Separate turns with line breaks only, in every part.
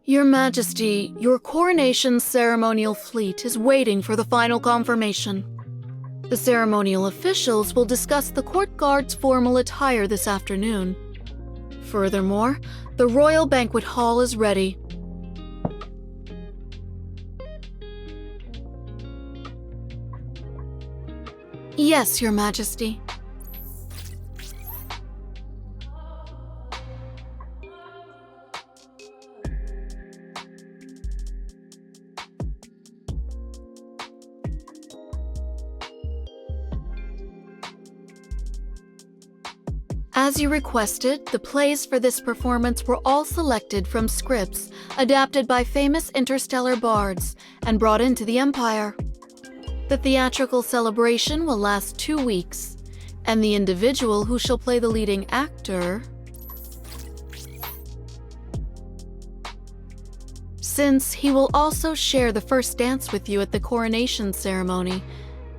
Your Majesty, your coronation ceremonial fleet is waiting for the final confirmation. The ceremonial officials will discuss the court guard's formal attire this afternoon. Furthermore, the royal banquet hall is ready. Yes, Your Majesty. As you requested, the plays for this performance were all selected from scripts adapted by famous interstellar bards and brought into the Empire. The theatrical celebration will last 2 weeks, and the individual who shall play the leading actor, since he will also share the first dance with you at the coronation ceremony,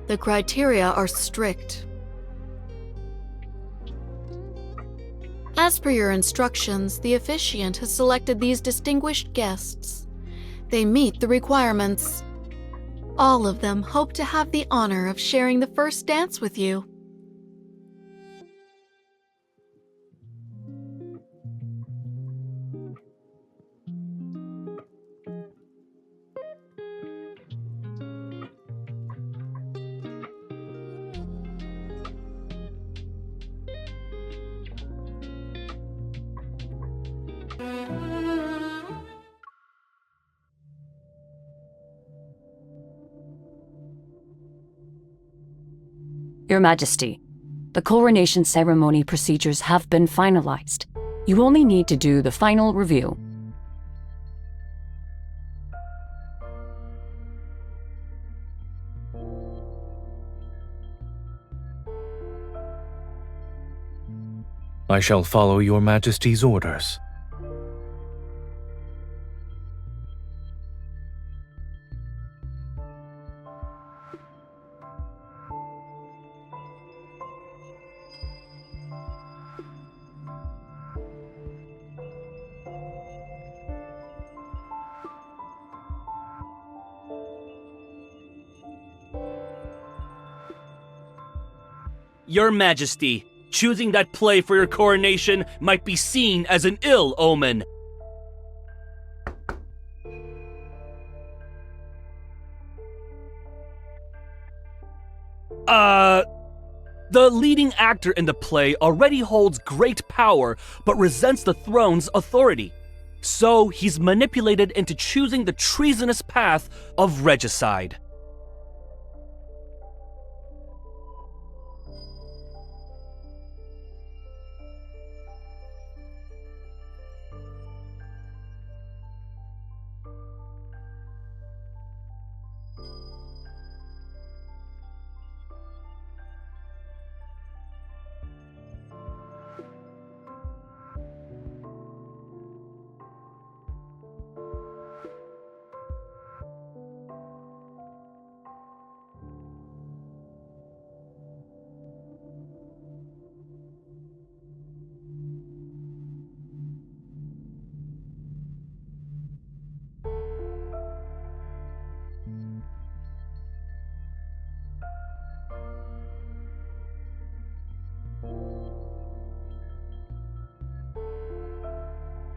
the criteria are strict. As per your instructions, the officiant has selected these distinguished guests. They meet the requirements. All of them hope to have the honor of sharing the first dance with you.
Your Majesty, the coronation ceremony procedures have been finalized. You only need to do the final review.
I shall follow Your Majesty's orders.
Your Majesty, choosing that play for your coronation might be seen as an ill omen. The leading actor in the play already holds great power, but resents the throne's authority. So he's manipulated into choosing the treasonous path of regicide.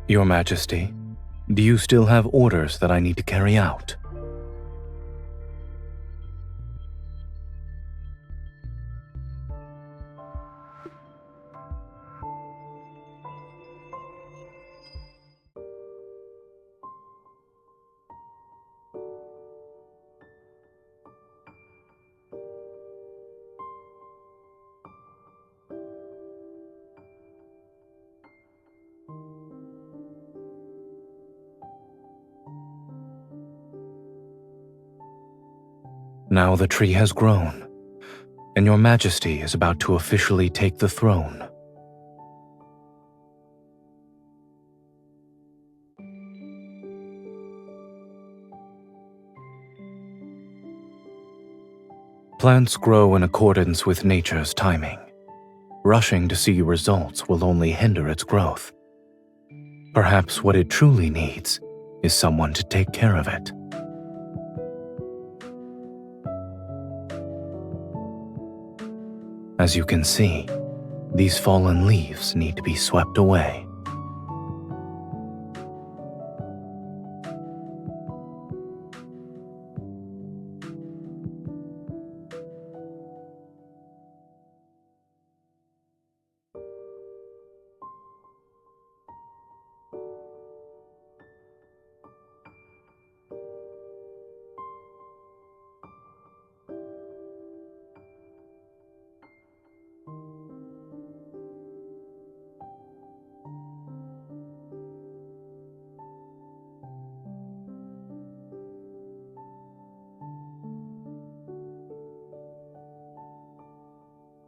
Your Majesty, do you still have orders that I need to carry out? Now the tree has grown, and Your Majesty is about to officially take the throne. Plants grow in accordance with nature's timing. Rushing to see results will only hinder its growth. Perhaps what it truly needs is someone to take care of it. As you can see, these fallen leaves need to be swept away.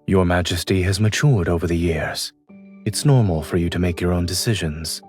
Your Majesty has matured over the years. It's normal for you to make your own decisions.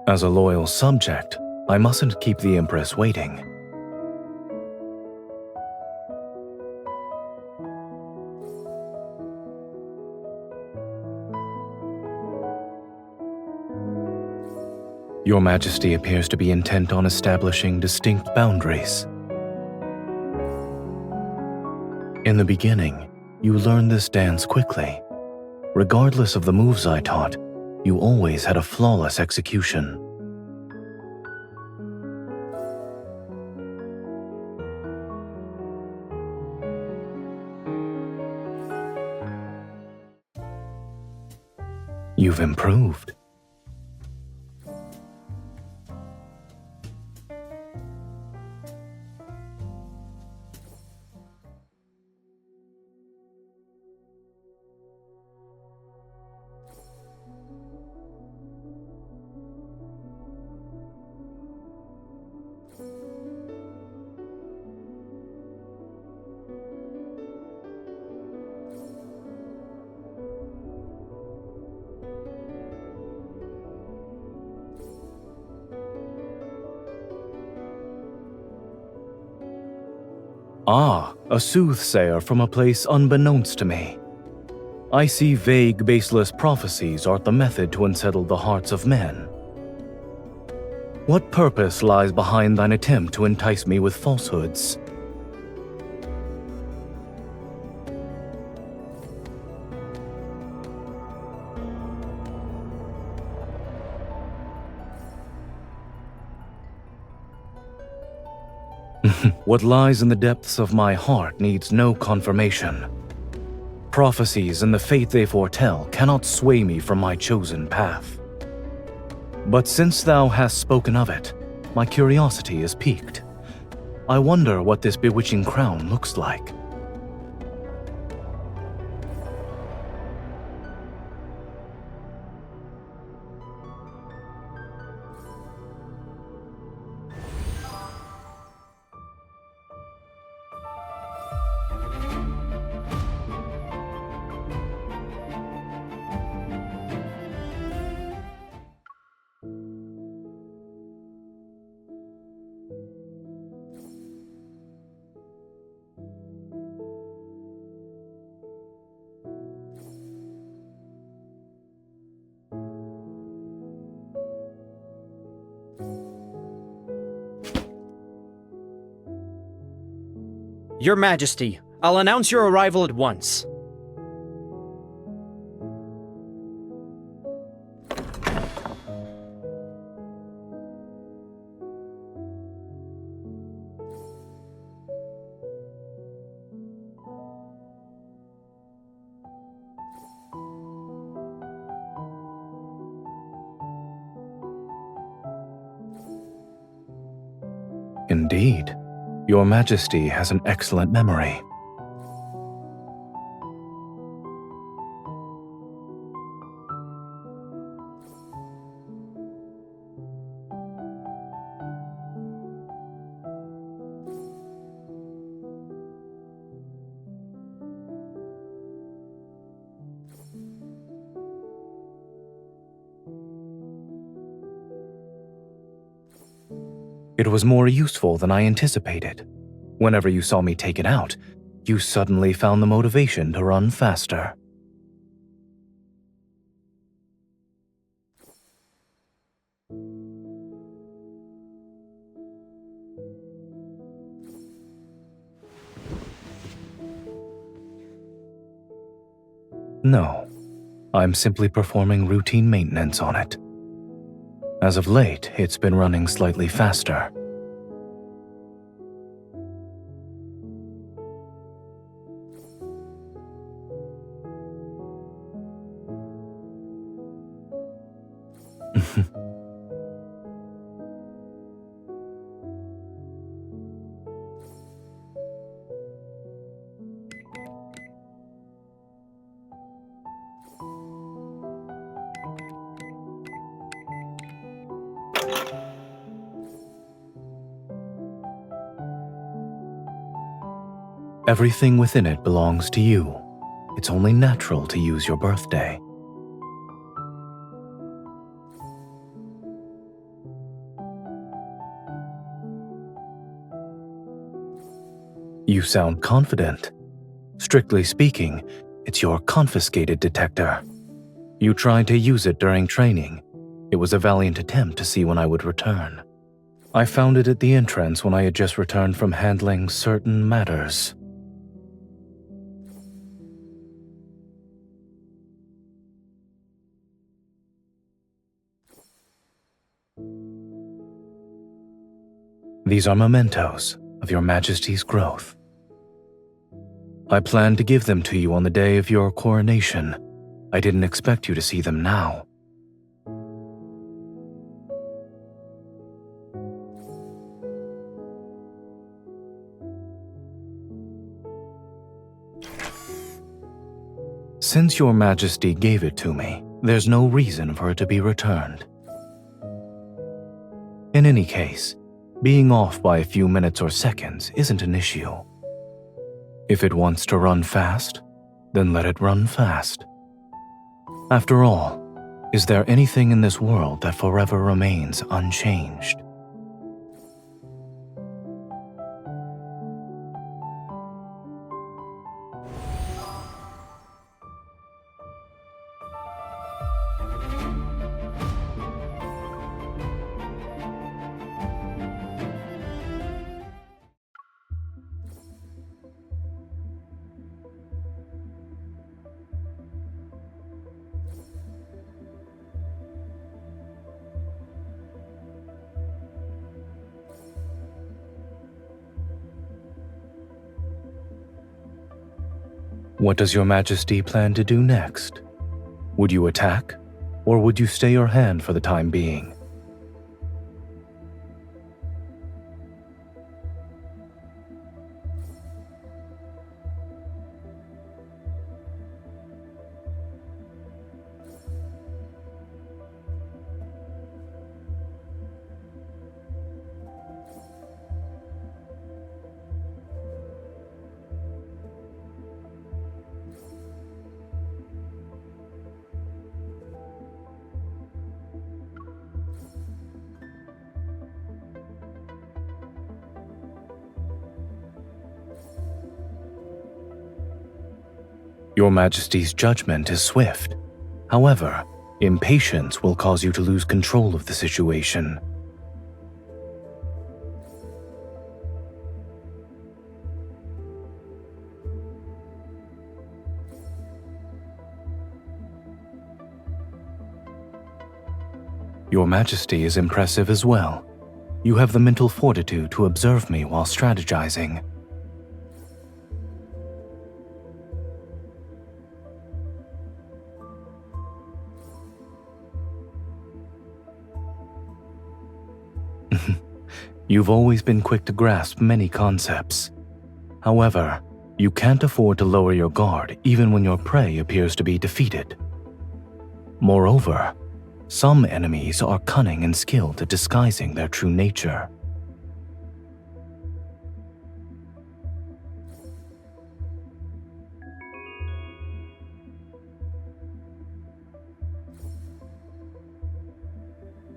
As a loyal subject, I mustn't keep the Empress waiting. Your Majesty appears to be intent on establishing distinct boundaries. In the beginning, you learned this dance quickly. Regardless of the moves I taught, you always had a flawless execution. You've improved. Ah, a soothsayer from a place unbeknownst to me. I see vague, baseless prophecies art the method to unsettle the hearts of men. What purpose lies behind thine attempt to entice me with falsehoods? What lies in the depths of my heart needs no confirmation. Prophecies and the fate they foretell cannot sway me from my chosen path. But since thou hast spoken of it, my curiosity is piqued. I wonder what this bewitching crown looks like.
Your Majesty, I'll announce your arrival at once.
Indeed, Your Majesty has an excellent memory. It was more useful than I anticipated. Whenever you saw me take it out, you suddenly found the motivation to run faster. No, I'm simply performing routine maintenance on it. As of late, it's been running slightly faster. Everything within it belongs to you. It's only natural to use your birthday. You sound confident. Strictly speaking, it's your confiscated detector. You tried to use it during training. It was a valiant attempt to see when I would return. I found it at the entrance when I had just returned from handling certain matters. These are mementos of Your Majesty's growth. I planned to give them to you on the day of your coronation. I didn't expect you to see them now. Since Your Majesty gave it to me, there's no reason for it to be returned. In any case, being off by a few minutes or seconds isn't an issue. If it wants to run fast, then let it run fast. After all, is there anything in this world that forever remains unchanged? What does Your Majesty plan to do next? Would you attack, or would you stay your hand for the time being? Your Majesty's judgment is swift. However, impatience will cause you to lose control of the situation. Your Majesty is impressive as well. You have the mental fortitude to observe me while strategizing. You've always been quick to grasp many concepts. However, you can't afford to lower your guard even when your prey appears to be defeated. Moreover, some enemies are cunning and skilled at disguising their true nature.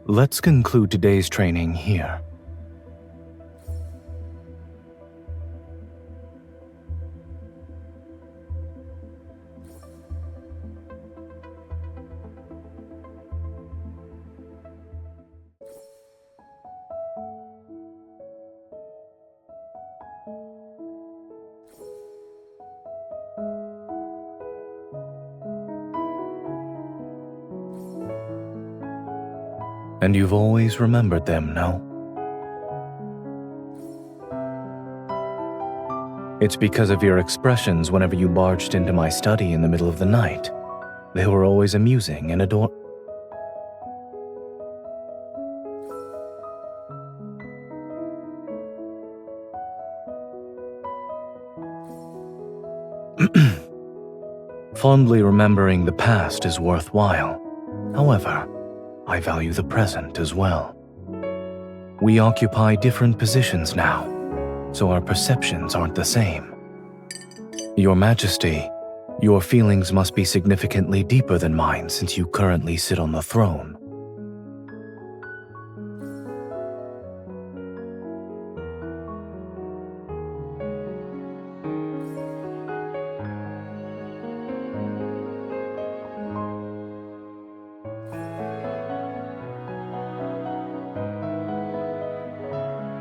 Let's conclude today's training here. And you've always remembered them, no? It's because of your expressions whenever you barged into my study in the middle of the night. They were always amusing and adorable. Fondly remembering the past is worthwhile. However, I value the present as well. We occupy different positions now, so our perceptions aren't the same. Your Majesty, your feelings must be significantly deeper than mine since you currently sit on the throne.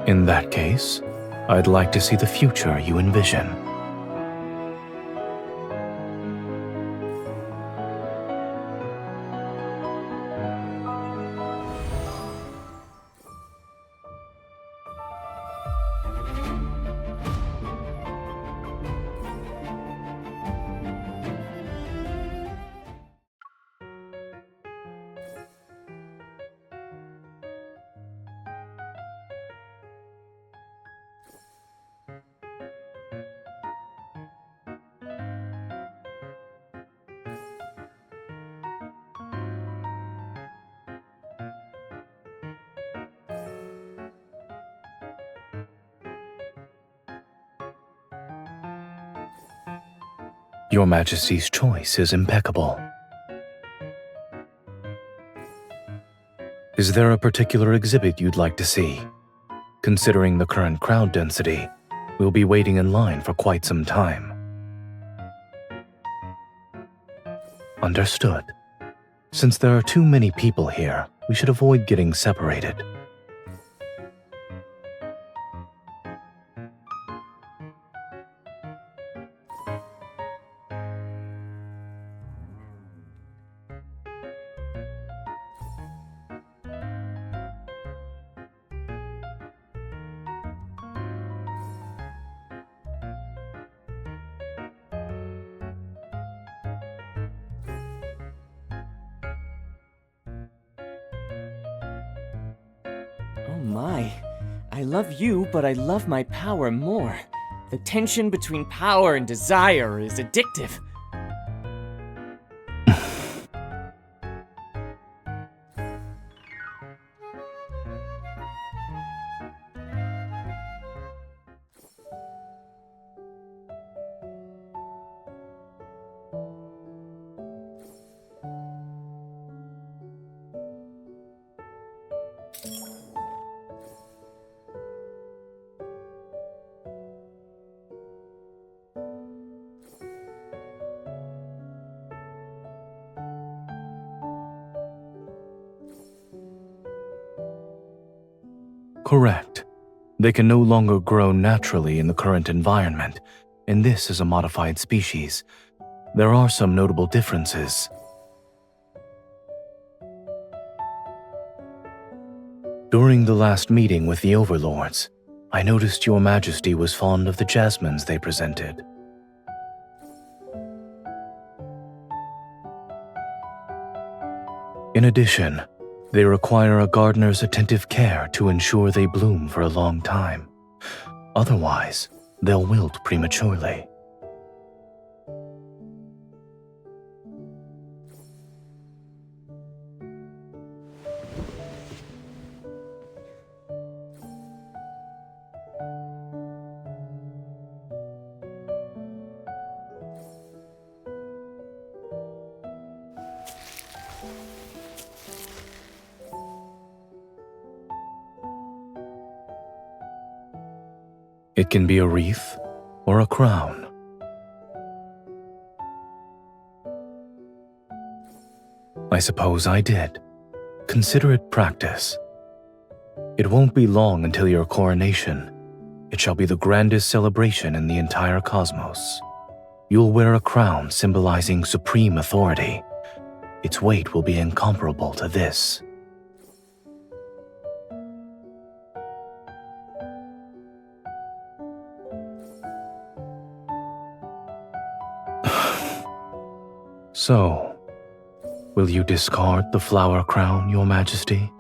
In that case, I'd like to see the future you envision. Your Majesty's choice is impeccable. Is there a particular exhibit you'd like to see? Considering the current crowd density, we'll be waiting in line for quite some time. Understood. Since there are too many people here, we should avoid getting separated.
Oh my, I love you, but I love my power more. The tension between power and desire is addictive.
Correct. They can no longer grow naturally in the current environment, and this is a modified species. There are some notable differences. During the last meeting with the overlords, I noticed your majesty was fond of the jasmines they presented. In addition, they require a gardener's attentive care to ensure they bloom for a long time. Otherwise, they'll wilt prematurely. It can be a wreath or a crown. I suppose I did. Consider it practice. It won't be long until your coronation. It shall be the grandest celebration in the entire cosmos. You'll wear a crown symbolizing supreme authority. Its weight will be incomparable to this. So, will you discard the flower crown, Your Majesty?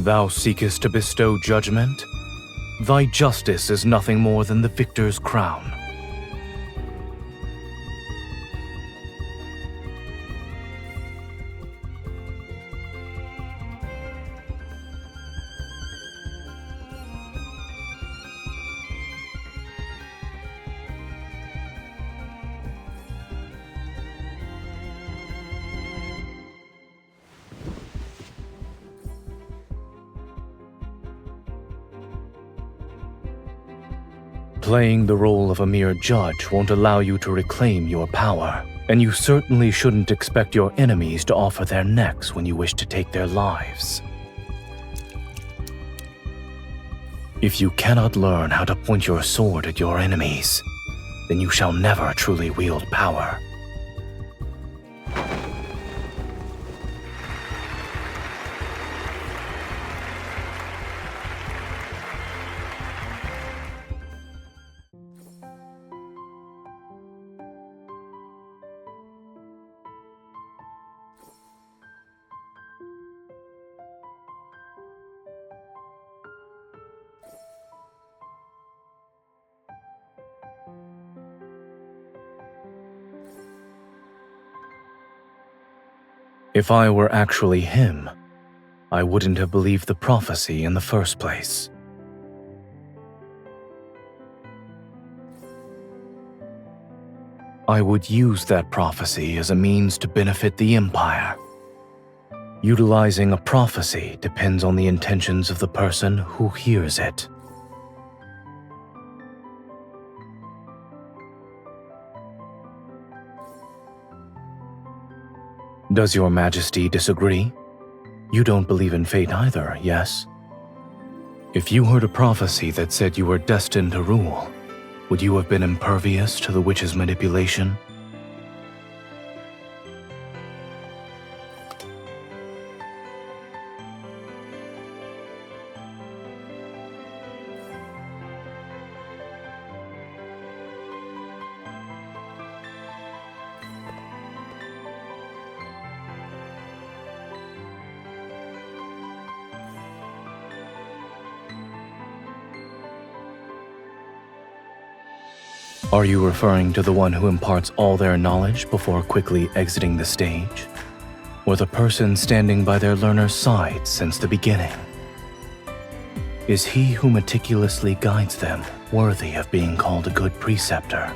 Thou seekest to bestow judgment? Thy justice is nothing more than the victor's crown. Playing the role of a mere judge won't allow you to reclaim your power, and you certainly shouldn't expect your enemies to offer their necks when you wish to take their lives. If you cannot learn how to point your sword at your enemies, then you shall never truly wield power. If I were actually him, I wouldn't have believed the prophecy in the first place. I would use that prophecy as a means to benefit the Empire. Utilizing a prophecy depends on the intentions of the person who hears it. Does Your Majesty disagree? You don't believe in fate either, yes? If you heard a prophecy that said you were destined to rule, would you have been impervious to the witch's manipulation? Are you referring to the one who imparts all their knowledge before quickly exiting the stage? Or the person standing by their learner's side since the beginning? Is he who meticulously guides them worthy of being called a good preceptor?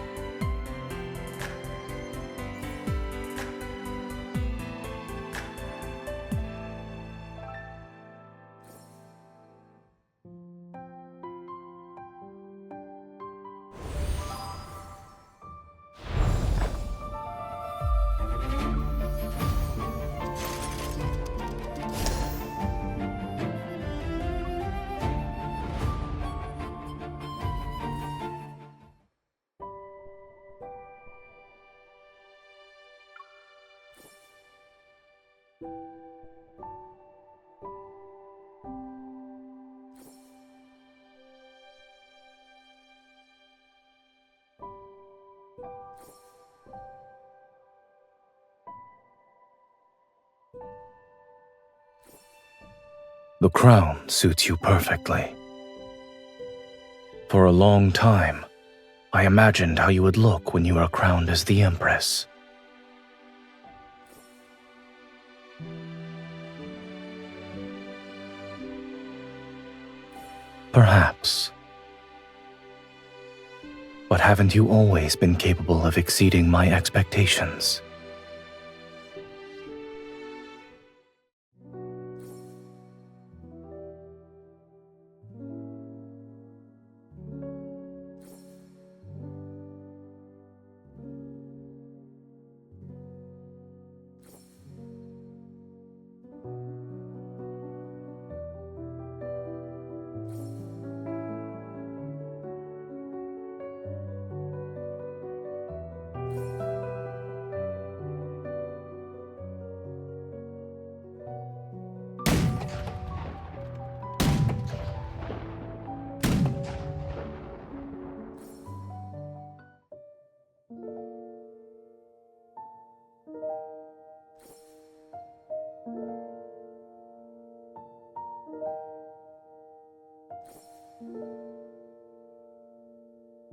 The crown suits you perfectly. For a long time, I imagined how you would look when you are crowned as the Empress. Perhaps. But haven't you always been capable of exceeding my expectations?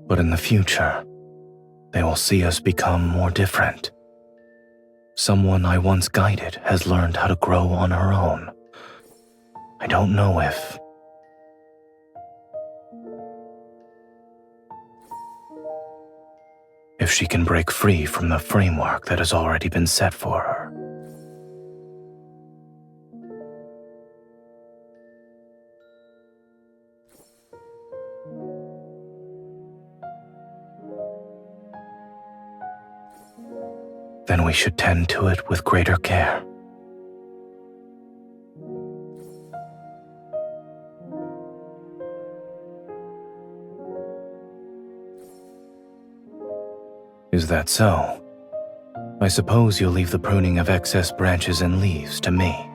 But in the future, they will see us become more different. Someone I once guided has learned how to grow on her own. I don't know if she can break free from the framework that has already been set for her. Then we should tend to it with greater care. Is that so? I suppose you'll leave the pruning of excess branches and leaves to me.